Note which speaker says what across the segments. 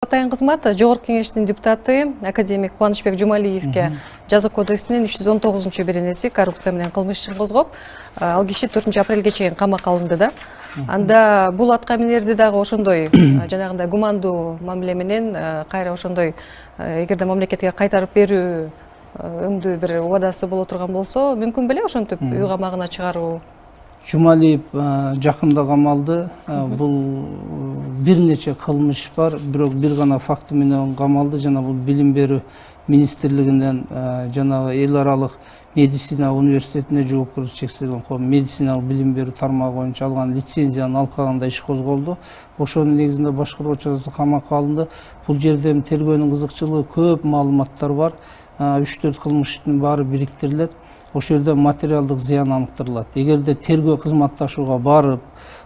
Speaker 1: Атайын кызмат Жогорку Кеңештин депутаты академик Кубанычбек Жумалиевке жаза кодексинин 319 беренеси коррупция менен кылмыш ишин козгоп, ал киши 4 апрелге чейин камакка алынды да. Анда бул аткаминерди дагы ошондой жанагындай гумандуу мамиле менен кайра ошондой эгерде мамлекетке кайтарып берүү өңдүү бир убадасы боло турган болсо, мүмкүн беле ошентип үй камагына чыгаруу?
Speaker 2: Жумалиев жакында камалды. Бул бир нече кылмыш бар, бирок бир гана факты менен камалды. Жана бул билим берүү министрлигинен жанагы эл аралык медицина университетине жоопкерчилик чектелген коом медициналык билим берүү тармагы боюнча алган лицензияны алкаганда иш козголду. Ошонун негизинде башкаруу жазасы камакка алынды. Бул жерде тергөөнүн кызыкчылыгы көп маалыматтар бар. 3-4 кылмыштын баары бириктирилет. Ошол жерде материалдык зыян аныктырылат. Эгерде тергөө кызматташууга барып,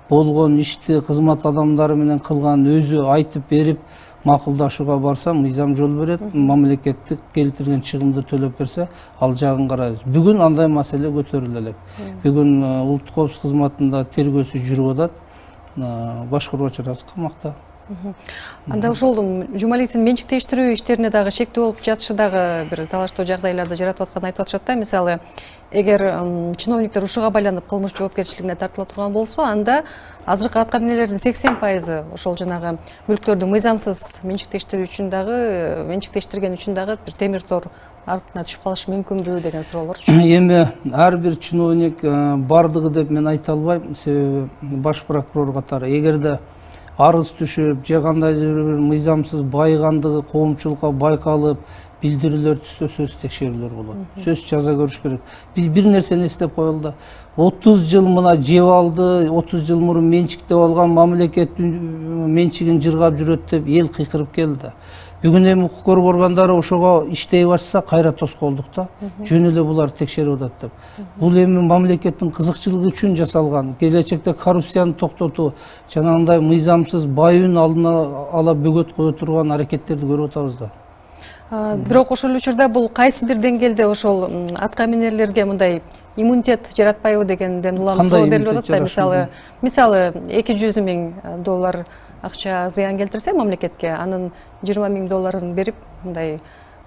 Speaker 2: болгон ишти кызмат адамдары менен кылган өзү айтып берип, макулдашууга барса, мыйзам жол берет, мамлекеттик келтирген чыгымды төлөп берсе, ал жагын карайбыз. Бүгүн андай маселе көтөрүлө элек. Бүгүн улуттук коопсуздук кызматында тергөөсү жүрүп атат. Башкаруу чарасы камакта.
Speaker 1: Анда ошол Жумалиевдин менчиктештирүү иштерине дагы шектүү болуп жатышы дагы бир талаштуу жагдайларды жаратып атканын айтып атышат да. Мисалы, эгер чиновниктер ушуга байланып кылмыш жоопкерчилигине тартыла турган болсо, анда азыркы аткаминерлердин 80% ошол жанагы мүлктөрдү мыйзамсыз менчиктештирүү үчүн дагы, менчиктештирген үчүн дагы бир темир тор артына түшүп калышы мүмкүнбү деген суроолорчу.
Speaker 2: Эми ар бир чиновник бардыгы деп мен айта албайм, себеби баш прокурор катары эгерде арыз түшүп, же кандайдыр бир мыйзамсыз байыгандыгы коомчулукка байкалып, билдирүүлөр түшсө сөз текшерүүлөр болот. Сөз жаза көрүш керек. Биз бир нерсени эстеп коелу да. 30 жыл мына жеп алды, 30 жыл мурун менчиктеп алган мамлекет менчигин жыргап жүрөт деп эл кыйкырып келди. Бүгүн эми укук көрүү органдары ошого иштей башса кайра тоскоолдук да. Жөн эле булар текшерип атат деп. Бул эми мамлекеттин кызыкчылыгы үчүн жасалган. Келечекте коррупцияны токтотуу, жанагындай мыйзамсыз байыын алдына ала бөгөт кое турган аракеттерди көрүп атабыз да.
Speaker 1: Бирок ошол учурда бул кайсыдыр деңгээлде ошол аткаминерлерге мындай иммунитет жаратпайбы дегенден улам соо берилип атат да. Мисалы $200,000 акча зыян келтирсе мамлекетке, анын $20,000 берип, мындай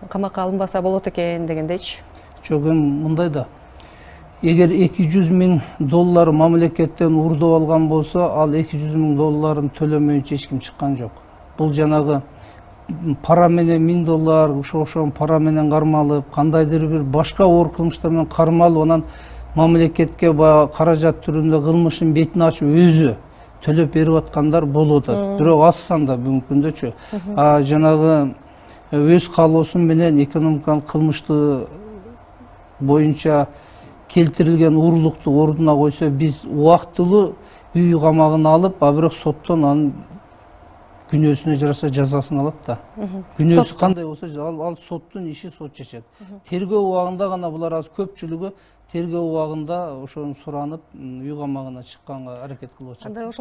Speaker 1: камакка алынбаса болот экен дегендейчи.
Speaker 2: Жок, эми мындай да. Эгер $200,000 мамлекеттен урдуп алган болсо, ал $200,000 төлөмөйүнчө эч ким чыккан жок. Бул жанагы пара менен $1000 ошол пара менен кармалып, кандайдыр бир башка оор кылмыштар менен кармалып, анан мамлекетке каражат түрүндө кылмыштын бетин ачып өзү төлөп берип аткандар болуп атат. Бирок аз санда бүгүнкү күндөчү. Жанагы өз каалоосу менен экономикалык кылмышты боюнча келтирилген уурулукту ордуна койсо, биз убактылуу үй камагына алып, бирок соттон анын күнөөсүнө жараша жазасын алат да. Күнөөсү кандай болсо, ал соттун иши, сот чечет. Тергөө убагында гана булар аз көпчүлүгү тергөө убагында ошону суранып, үй камагына чыкканга аракет кылып атышат.